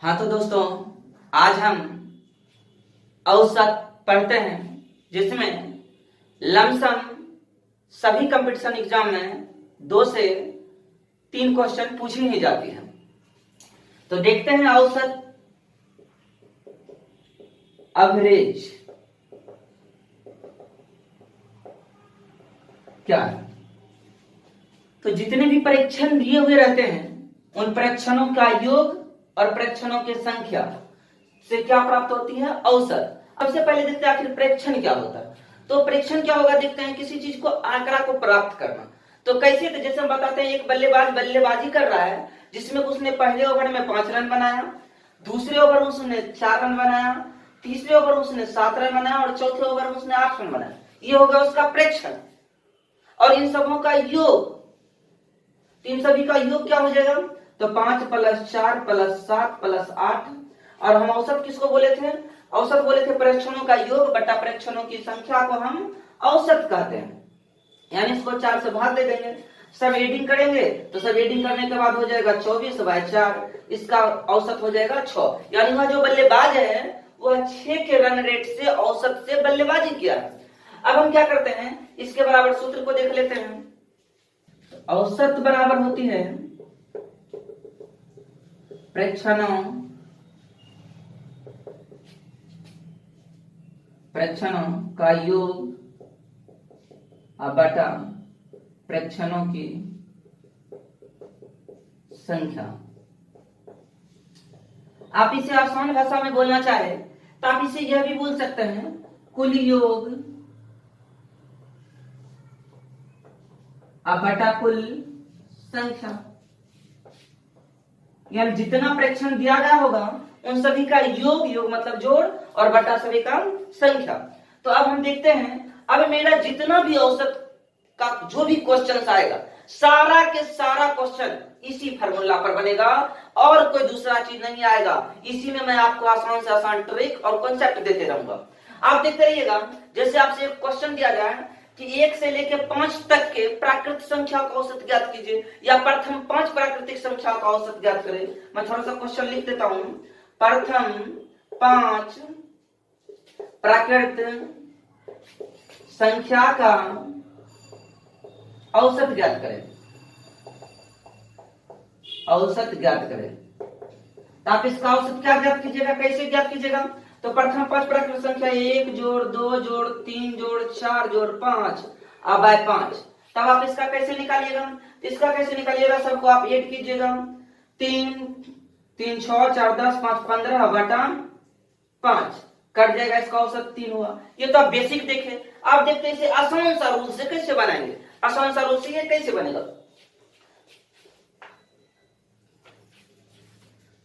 हाँ तो दोस्तों, आज हम औसत पढ़ते हैं जिसमें लमसम सभी कंपटीशन एग्जाम में 2 से 3 क्वेश्चन पूछी ही जाती है। तो देखते हैं औसत एवरेज क्या है। तो जितने भी परीक्षण दिए हुए रहते हैं उन परीक्षणों का योग और परीक्षणों की संख्या से क्या प्राप्त होती है? औसत। सबसे पहले देखते हैं आखिर परीक्षण क्या होता है। तो परीक्षण क्या होगा, देखते हैं किसी चीज को आंकड़ा को प्राप्त करना। तो कैसे? तो जैसे हम बताते हैं, एक बल्लेबाज बल्लेबाजी कर रहा है जिसमें उसने पहले ओवर में 5 रन बनाया, दूसरे ओवर में उसने 4 रन बनाया, तीसरे ओवर में उसने 7 रन बनाया और चौथे ओवर में उसने 8 रन बनाया। ये होगा उसका परीक्षण। और इन सबों का योग, इन सभी का योग क्या हो जाएगा? तो 5 + 4 + 7 + 8। और हम औसत किसको बोले थे? औसत बोले थे परीक्षणों का योग बटा परीक्षणों की संख्या को हम औसत कहते हैं। यानी इसको 4 से भाग दे देंगे, सब एडिंग करेंगे तो सब एडिंग करने के बाद हो जाएगा 24/4। इसका औसत हो जाएगा 6। यानी वह जो बल्लेबाज है वह 6 के रन रेट से औसत से बल्लेबाजी किया। अब हम क्या करते हैं, इसके बराबर सूत्र को देख लेते हैं। औसत बराबर होती है प्रेक्षणों का योग बटा प्रेक्षणों की संख्या। आप इसे आसान भाषा में बोलना चाहे तो आप इसे यह भी बोल सकते हैं, कुल योग बटा कुल संख्या। यानी जितना प्रेक्षण दिया गया होगा उन सभी का योग मतलब जोड़ और बटा सभी का संख्या। तो अब हम देखते हैं, अब मेरा जितना भी औसत का जो भी क्वेश्चन आएगा सारा के सारा क्वेश्चन इसी फार्मूला पर बनेगा और कोई दूसरा चीज नहीं आएगा। इसी में मैं आपको आसान से आसान ट्रिक और कॉन्सेप्ट देते रहूंगा। आप देखते रहिएगा। जैसे आपसे एक क्वेश्चन दिया गया है कि 1 से लेकर 5 तक के प्राकृतिक संख्या का औसत ज्ञात कीजिए, या प्रथम 5 प्राकृतिक संख्या का औसत ज्ञात करें। मैं थोड़ा सा क्वेश्चन लिख देता हूं। प्रथम 5 प्राकृतिक संख्या का औसत ज्ञात करें। औसत ज्ञात करें। तो आप इसका औसत क्या ज्ञात कीजिएगा, कैसे ज्ञात कीजिएगा? तो प्रथम 5 प्राकृतिक संख्या 1 जोड़ 2 जोड़ 3 जोड़ 4 जोड़ 5 बाय 5। तब आप इसका कैसे निकालिएगा? इसका कैसे निकालिएगा? सबको आप ऐड कीजिएगा। 3 3 6 4 10 5 15 बटा 5 कट जाएगा। इसका औसत 3 हुआ। ये तो आप बेसिक देखे। आप देखते हैं इसे आसान सा रूल से कैसे बनाएंगे। आसान सा रूल से ये कैसे बनेगा,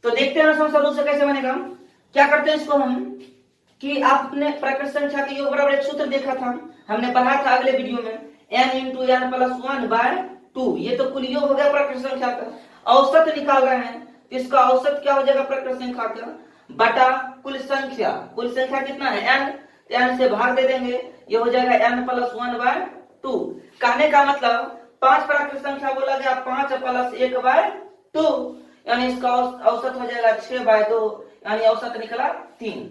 तो देखते हैं आसान सा रूल से कैसे बनेगा। क्या करते हैं इसको हम कि आपने प्राकृतिक संख्या के योग बराबर एक सूत्र देखा था, हमने पढ़ा था अगले वीडियो में, n × n + 1/2। ये तो कुल योग हो गया प्राकृतिक संख्या का। औसत निकाल रहे हैं तो इसका औसत क्या हो जाएगा प्राकृतिक संख्या का बटा कुल संख्या। कुल संख्या कितना है? n। n से भाग दे देंगे, ये हो जाएगा n + 1/2। कहने का मतलब 5 प्राकृतिक संख्या बोला गया, 5 + 1/2, यानी इसका औसत हो जाएगा 6/2, यानी औसत निकला 3।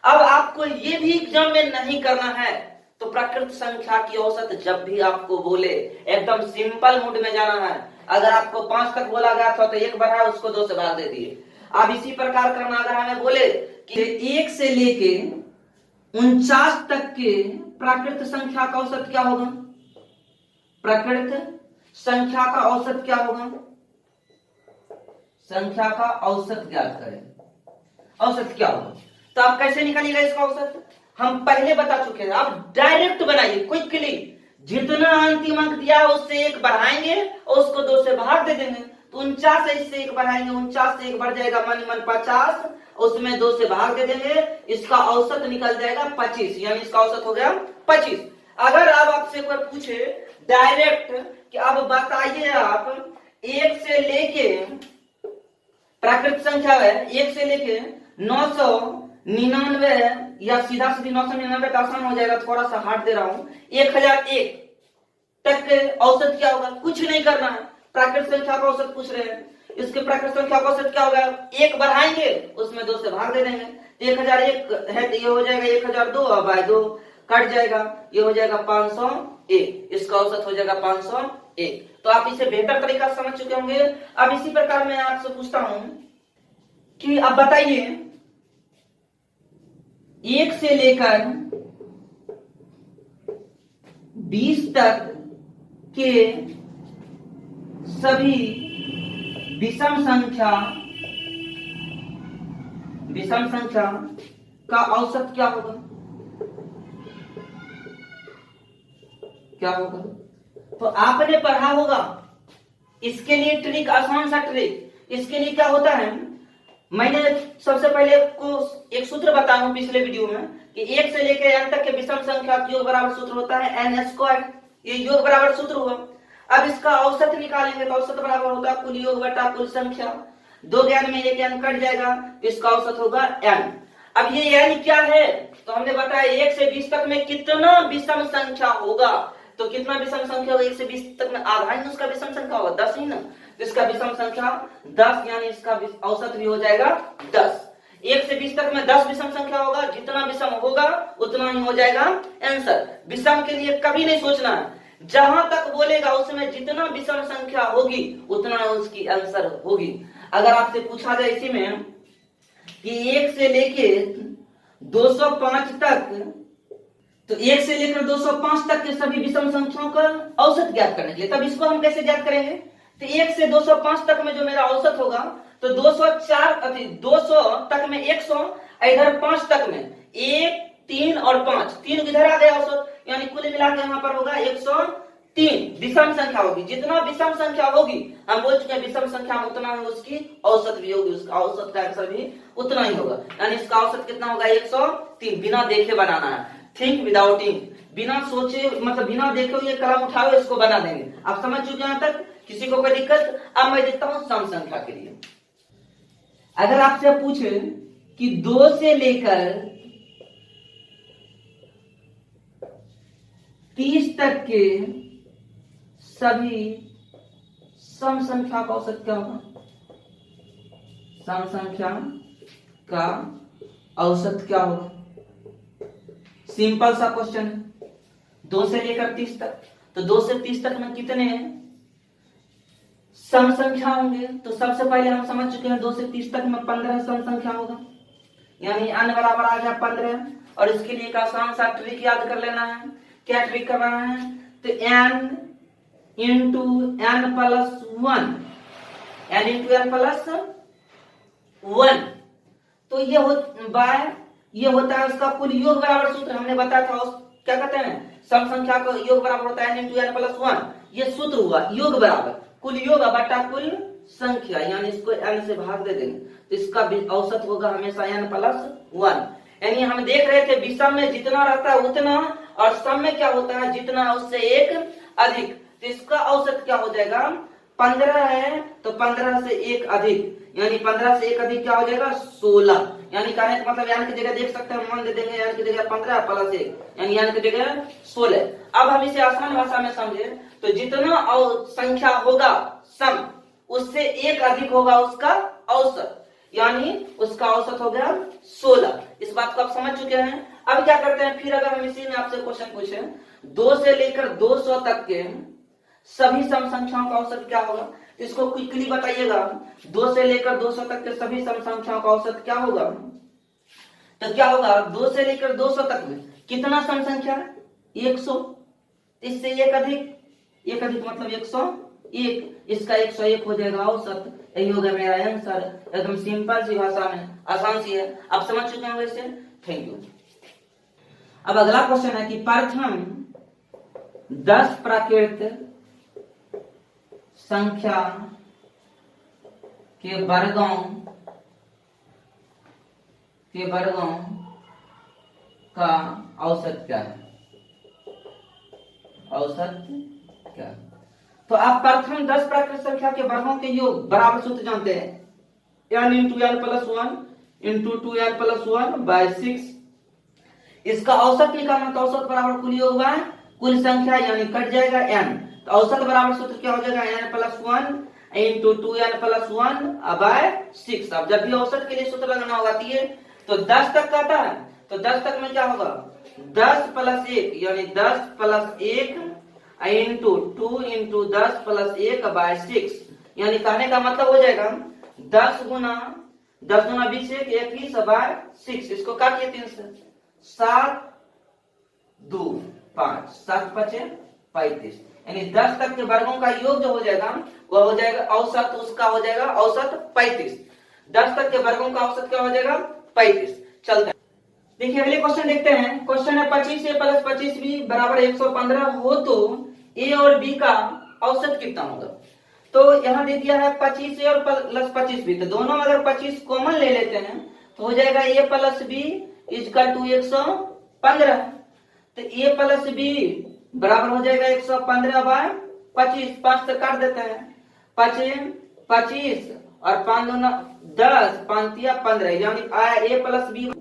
अब आपको ये भी एग्जाम में नहीं करना है तो प्राकृतिक संख्या की औसत जब भी आपको बोले एकदम सिंपल मूड में जाना है। अगर आपको 5 तक बोला गया था तो 1 बढ़ा उसको 2 से भाग दे दिए। अब इसी प्रकार करना। अगर हमें बोले कि 1 से लेके 49 तक के प्राकृतिक संख्या का औसत क्या होगा? प्राकृतिक संख्या का औसत क्या होगा? संख्या का औसत ज्ञात करें। औसत क्या होगा? तो आप कैसे निकालिएगा इसका औसत? हम पहले बता चुके हैं। आप डायरेक्ट बनाइए क्विकली। जितना अंतिम अंक दिया है उससे 1 बढ़ाएंगे और उसको 2 से भाग दे देंगे। तो 49 है, इससे 1 बढ़ाएंगे, 49 से 1 बढ़ जाएगा मन 50, उसमें 2 से भाग दे देंगे, इसका औसत निकल जाएगा 25। यानी इसका औसत हो गया 25। अगर अब आपसे कोई पूछे डायरेक्ट कि अब बताइए आप 1 से लेके प्राकृतिक संख्या है 1 से लेके 999 या सीधा सीधी 999 का आसान हो जाएगा, थोड़ा सा हार्ड दे रहा हूं। 1001 तक के औसत क्या होगा? कुछ नहीं करना है, प्राकृतिक संख्या का औसत पूछ रहे हैं। इसके प्राकृत संख्या का औसत क्या होगा, 1 बढ़ाएंगे उसमें 2 से भाग दे देंगे, तो 1001 है तो ये हो जाएगा 1002 और बाय 2 कट जाएगा, ये हो जाएगा 501, इसका औसत हो जाएगा 501। तो आप इसे बेहतर तरीका से समझ चुके होंगे। अब इसी प्रकार मैं आपसे पूछता हूं कि अब बताइए 1 से लेकर 20 तक के सभी विषम संख्या का औसत क्या होगा, क्या होगा? तो आपने पढ़ा होगा, इसके लिए ट्रिक, आसान सा ट्रिक। इसके लिए क्या होता है, मैंने सबसे पहले आपको एक सूत्र बताया हूं पिछले वीडियो में कि 1 से लेकर n तक के विषम संख्या का योग बराबर सूत्र होता है n²। ये योग बराबर सूत्र हुआ। अब इसका औसत निकालेंगे तो औसत बराबर होगा कुल योग बटा कुल संख्या। 2 ज्ञान में एक n कट जाएगा तो इसका औसत होगा n। अब ये n क्या है, तो हमने बताया 1 से 20 तक में कितना विषम संख्या होगा, तो कितना विषम संख्या होगा 1 से 20 तक में, आधा ही उसका विषम संख्या होगा 10 ही ना, तो इसका विषम संख्या 10, यानी इसका औसत भी हो जाएगा 10। 1 से 20 तक में 10 विषम संख्या होगा, जितना विषम होगा उतना ही हो जाएगा आंसर। विषम के लिए कभी नहीं सोचना है, जहां तक बोलेगा उसमें जितना विषम संख्या होगी उतना उसकी आंसर होगी। अगर आपसे पूछा जाए इसी में कि 1 से लेके 205 तक, तो 1 से लेकर 205 तक के सभी विषम संख्याओं का औसत ज्ञात करने के लिए, तब इसको हम कैसे ज्ञात करेंगे, तो 1 से 205 तक में जो मेरा औसत होगा, तो 200 तक में 100, इधर 5 तक में 1, 3 और 5, 3 इधर आ गया औसत, यानी कुल मिला के यहाँ पर होगा 103 विषम संख्या होगी। जितना विषम संख्या होगी, हम बोल चुके हैं विषम संख्या उतना ही उसकी औसत भी होगी, उसका औसत का आंसर भी उतना ही होगा, यानी इसका औसत कितना होगा 103। बिना देखे बनाना है, थिंक विदाउट इंक, बिना सोचे मतलब बिना देखे हुए कलम उठाओ इसको बना देंगे। आप समझ चुके हैं तक, किसी को कोई दिक्कत? अब मैं देखता हूं सम संख्या के लिए। अगर आपसे पूछे कि 2 से लेकर 30 तक के सभी सम संख्या का औसत क्या होगा, सम संख्या का औसत क्या होगा? सिंपल सा क्वेश्चन है। 2 से लेकर 30 तक, तो 2 से 30 तक में कितने सम संख्या होंगे? तो सबसे पहले हम समझ चुके हैं 2 से 30 तक में 15 सम संख्या होगा, यानी n बराबर आ गया 15। और इसके लिए एक आसान सा ट्रिक याद कर लेना है। क्या ट्रिक करना है, तो n into n plus 1, n into n plus 1, तो ये होता है उसका कुल योग बराबर सूत्र। हमने बताया था क्या कहते हैं, सम संख्या का योग बराबर होता है n इंटू n प्लस 1। ये सूत्र हुआ योग बराबर कुल योग बटा कुल संख्या, यानी इसको n से भाग दे देंगे तो इसका औसत होगा हमेशा n प्लस 1। यानी हम देख रहे थे विषम में जितना रहता है उतना, और सम में क्या होता है जितना उससे एक अधिक, तो इसका औसत क्या हो जाएगा, 15 है तो 15 से एक अधिक, यानी 15 से एक अधिक क्या हो जाएगा 16। यानी कहने का मतलब यानी की जगह देख सकते हैं, मान दे देंगे यानी की जगह 15 प्लस 1, यानी की जगह 16। अब हम इसे आसान भाषा में समझे तो जितना संख्या होगा सम, उससे एक अधिक होगा उसका औसत, यानी उसका औसत हो गया 16। इस बात को आप समझ चुके हैं। अब क्या करते हैं, फिर अगर हम इसी में आपसे क्वेश्चन पूछे 2 से लेकर 200 तक के सभी सम संख्याओं का औसत क्या होगा, तो इसको क्विकली बताइएगा। 2 से लेकर 200 तक के सभी सम संख्याओं का औसत क्या होगा, तो क्या होगा 2 से लेकर 200 तक में कितना सम संख्या 100, इससे एक अधिक मतलब 101, इसका 101 हो जाएगा औसत। यही होगा मेरा आंसर। एकदम सिंपल सी भाषा में, आसान सी है, आप समझ चुके हैं वैसे। Thank you. अब अगला क्वेश्चन है कि प्रथम 10 प्राकृत संख्या के वर्गों का औसत क्या है, औसत क्या है? तो आप प्रथम 10 प्राकृत संख्या के वर्गों के योग बराबर सूत्र जानते हैं, n into n plus 1 into 2n plus 1 by 6। इसका औसत निकालना, तो औसत बराबर कुल योग बाय कुल संख्या, यानी कट जाएगा n, तो औसत बराबर सूत्र क्या हो जाएगा n प्लस 1 इंटू 2n+1/6। अब जब भी औसत के लिए सूत्र लगाना होगा तो 10 तक का आता है, तो 10 तक में क्या होगा 10 + 1 यानी 10 + 1 इंटू 2 इंटू 10 + 1/6। यानी कहने का मतलब हो जाएगा 10 गुना 20 21/6। इसको काटिए 3 से, 7 2 5 7 5 35। यानी 10 तक के वर्गों का योग जो हो जाएगा वह हो जाएगा औसत, उसका हो जाएगा औसत 35। 10 तक के वर्गों का औसत क्या हो जाएगा 35। चलते हैं, देखिए अगले क्वेश्चन देखते हैं। क्वेश्चन है 25a + 25b = 115 हो तो a और b का औसत कितना होगा। तो यहाँ दे दिया है 25a और प्लस 25b, तो दोनों अगर 25 कॉमन ले लेते हैं तो हो जाएगा a + b = 115। तो a + b बराबर हो जाएगा 115/25। 5 से काट देते हैं, 5 25 और 5 दूना 10, 5 या 15, यानी a + b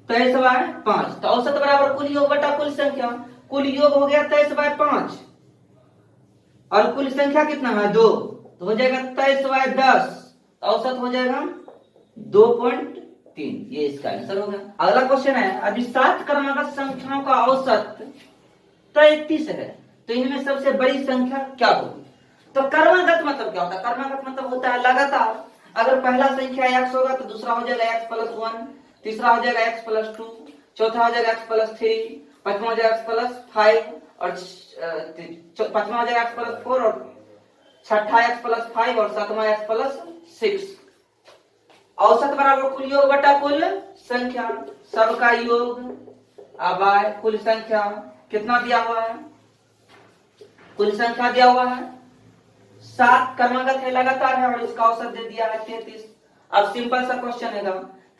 23/5। तो औसत बराबर कुल योग बटा कुल संख्या। कुल योग हो गया 23/5 और कुल संख्या कितना है 2, तो हो जाएगा 23/10। औसत हो जाएगा 2.3। ये इसका आंसर होगा। अगला क्वेश्चन है, अभी 7 क्रमागत संख्याओं का औसत 33 है, तो इनमें सबसे बड़ी संख्या क्या होगी। तो क्रमागत मतलब क्या होता है, क्रमागत मतलब होता है लगातार। अगर पहला संख्या x होगा तो दूसरा हो जाएगा x + 1, तीसरा हो जाएगा x + 2, चौथा हो जाएगा x + 3, पांचवा हो जाएगा x + 5 और पांचवा हो जाएगा x + 4 और छठा x + 5 और सातवां x + 6। औसत बराबर कुल योग बटा कुल संख्या, सबका योग बाय कुल संख्या। कितना दिया हुआ है, कुल संख्या दिया हुआ है 7 क्रमागत है, लगातार है और इसका औसत दे दिया है 33। अब सिंपल सा क्वेश्चन है,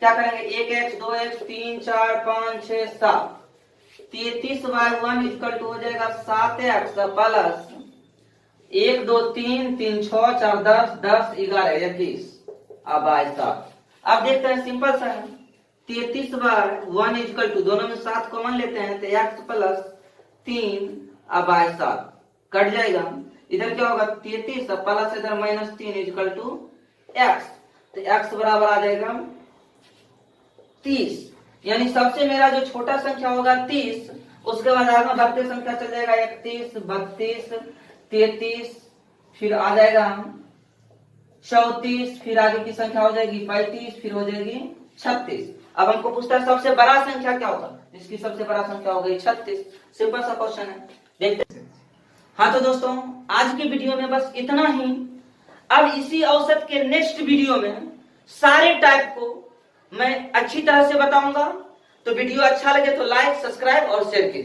क्या करेंगे 1x 2x 3 4 5 6 7। 33/1 = हो जाएगा 7x प्लस 1 2 3 3 6 4 10 10 11 21 अब 7। अब देखते हैं, सिंपल सा है। 33/1 = दोनों में 7 कॉमन लेते हैं तो x + 3 अब 7 कट जाएगा। इधर क्या होगा 33 प्लस इधर -3 = x, तो x बराबर आ जाएगा 30। यानी सबसे मेरा जो छोटा संख्या होगा 30, उसके बाद आगे बढ़ते संख्या चल जाएगा 31 32 33, फिर आ जाएगा 34, फिर आगे की संख्या हो जाएगी 35, फिर हो जाएगी 36। अब हमको पूछता है सबसे बड़ा संख्या क्या होगा, इसकी सबसे बड़ा संख्या हो गई 36। सिंपल सा क्वेश्चन है, देखते हैं। हाँ तो दोस्तों आज की वीडियो में बस इतना ही। अब इसी औसत के नेक्स्ट वीडियो में सारे टाइप को मैं अच्छी तरह से बताऊंगा। तो वीडियो अच्छा लगे तो लाइक सब्सक्राइब और शेयर कीजिए।